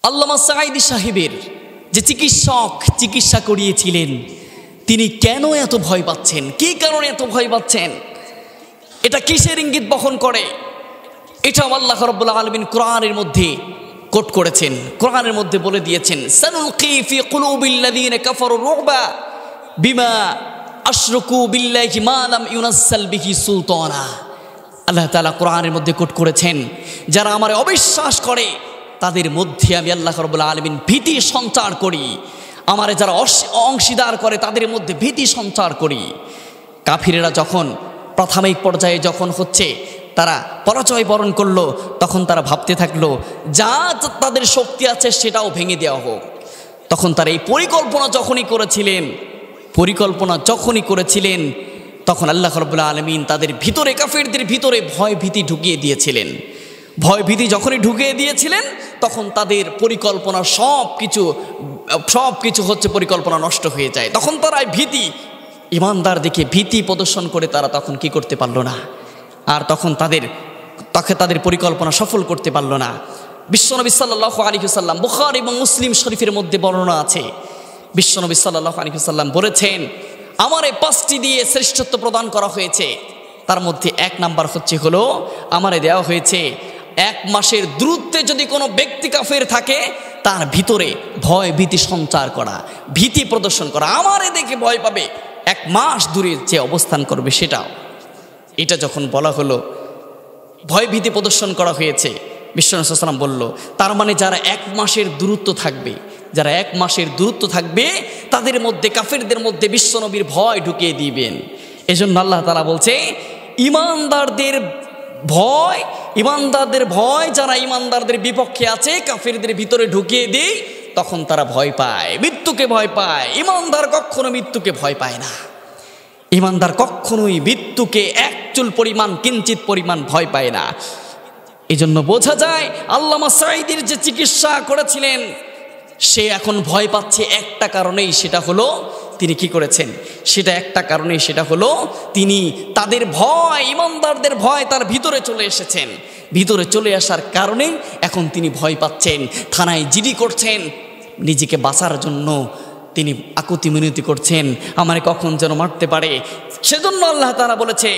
আল্লামা সাঈদী সাহেবের যে চিকিৎসক চিকিৎসা করিয়েছিলেন, তিনি কেন এত ভয় পাচ্ছেন, কী কারণে এত ভয় পাচ্ছেন, এটা কিসের ইঙ্গিত বহন করে? এটাও আল্লাহ রাব্বুল আলামিন কোরআনের মধ্যে কোট করেছেন। কোরআনের মধ্যে বলে দিয়েছেন, সানুলকি ফি কুলুবিল্লাযীনা কাফারু রুবা বিমা আশরাকু বিল্লাহি মা লাম ইউনাজ্জাল বিহি সুলতানা। আল্লাহ তাআলা কোরআনের মধ্যে কোট করেছেন, যারা আমারে অবিশ্বাস করে তাদের মধ্যে আমি আল্লাহ রাব্বুল আলামিন ভীতি সঞ্চার করি, আমারে যারা অংশীদার করে তাদের মধ্যে ভীতি সঞ্চার করি। কাফিরেরা যখন প্রাথমিক পর্যায়ে যখন হচ্ছে তারা পরাজয় বরণ করলো, তখন তারা ভাবতে থাকলো যা তাদের শক্তি আছে সেটাও ভেঙে দেওয়া হোক। তখন তারা এই পরিকল্পনা যখনই করেছিলেন তখন আল্লাহ রাব্বুল আলামিন তাদের ভিতরে, কাফিরদের ভিতরে ভয় ভীতি ঢুকিয়ে দিয়েছিলেন। ভয় ভীতি যখনই ঢুকিয়ে দিয়েছিলেন তখন তাদের পরিকল্পনা সব কিছু হচ্ছে পরিকল্পনা নষ্ট হয়ে যায়। তখন তারা ভীতি, ইমানদার দেখে ভীতি প্রদর্শন করে তারা তখন কি করতে পারলো না, আর তখন তাদের পরিকল্পনা সফল করতে পারলো না। বিশ্বনবী সাল্লাল্লাহু আলাইহি ওয়াসাল্লাম, বুখারী এবং মুসলিম শরীফের মধ্যে বর্ণনা আছে, বিশ্বনবী সাল্লাল্লাহু আলাইহি ওয়াসাল্লাম বলেছেন, আমারে 5টি দিয়ে শ্রেষ্ঠত্ব প্রদান করা হয়েছে। তার মধ্যে 1 নাম্বার হলো আমারে দেওয়া হয়েছে 1 মাসের দূরত্বে যদি কোনো ব্যক্তি কাফের থাকে তার ভিতরে ভয় ভীতি সঞ্চার করা, ভীতি প্রদর্শন করা, আমারে দেখে ভয় পাবে, 1 মাস দূরে যে অবস্থান করবে সেটাও। এটা যখন বলা হলো, ভয় ভীতি প্রদর্শন করা হয়েছে, বিশ্বনবী সাল্লাল্লাহু আলাইহি ওয়াসাল্লাম বলল, তার মানে যারা 1 মাসের দূরত্ব থাকবে তাদের মধ্যে, কাফেরদের মধ্যে বিশ্বনবীর ভয় ঢুকিয়ে দিবেন। এজন্য আল্লাহ তাআলা বলছে, ইমানদারদের ভয় যারা ইমানদারদের বিপক্ষে আছে কাফেরদের ভিতরে ঢুকিয়ে দেয়, তখন তারা ভয় পায়, মৃত্যুকে ভয় পায়। ইমানদার কখনো মৃত্যুকে ভয় পায় না। ইমানদার কখনোই মৃত্যুকে এক চুল পরিমাণ, কিঞ্চিত পরিমাণ ভয় পায় না। এই জন্য বোঝা যায় আল্লামা সাঈদীর যে চিকিৎসা করেছিলেন সে এখন ভয় পাচ্ছে একটা কারণেই, সেটা হলো তিনি কি করেছেন, সেটা হলো তিনি তাদের ভয়, ইমানদারদের ভয় তার ভিতরে চলে এসেছেন। ভিতরে চলে আসার কারণে এখন তিনি ভয় পাচ্ছেন, থানায় জিডি করছেন, নিজেকে বাঁচার জন্য তিনি আকুতি মিনতি করছেন, আমারে কখন যেন মারতে পারে। সেজন্য আল্লাহ তাআলা বলেছে,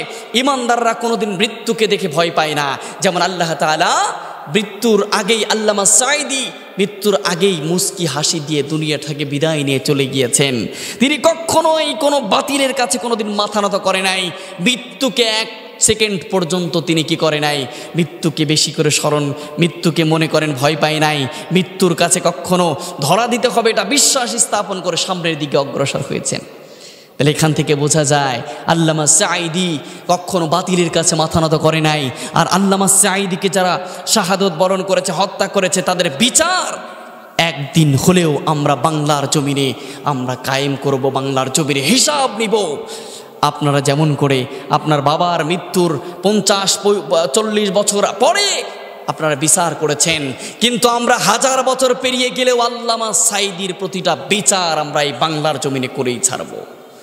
ইমানদাররা কোনোদিন মৃত্যুকে দেখে ভয় পায় না। যেমন আল্লাহ তাআলা মৃত্যুর আগেই, আল্লামা সাঈদী মৃত্যুর আগেই মুস্কি হাসি দিয়ে দুনিয়া থেকে বিদায় নিয়ে চলে গিয়েছেন। তিনি কখনোই কোনো বাতিলের কাছে কোনোদিন মাথা নত করে নাই। মৃত্যুকে 1 সেকেন্ড পর্যন্ত তিনি কি করে নাই, মৃত্যুকে বেশি করে মৃত্যুকে মনে করেন ভয় পায় নাই। মৃত্যুর কাছে কখনো ধরা দিতে হবে এটা বিশ্বাস স্থাপন করে সামনের দিকে অগ্রসর হয়েছেন। তাহলে এখান থেকে বোঝা যায় আল্লামা সাঈদী কখনো বাতিলের কাছে মাথা নত করে নাই। আর আল্লামা সাঈদীকে যারা শাহাদত বরণ করেছে, হত্যা করেছে, তাদের বিচার একদিন হলেও আমরা বাংলার জমিনে আমরা কায়েম করব, বাংলার জমিনে হিসাব নিব। আপনারা যেমন করে আপনার বাবার মৃত্যুর 50-40 বছর পরে আপনারা বিচার করেছেন, কিন্তু আমরা 1000 বছর পেরিয়ে গেলেও আল্লামা সাঈদীর প্রতিটা বিচার আমরা এই বাংলার জমিনে করেই ছাড়ব।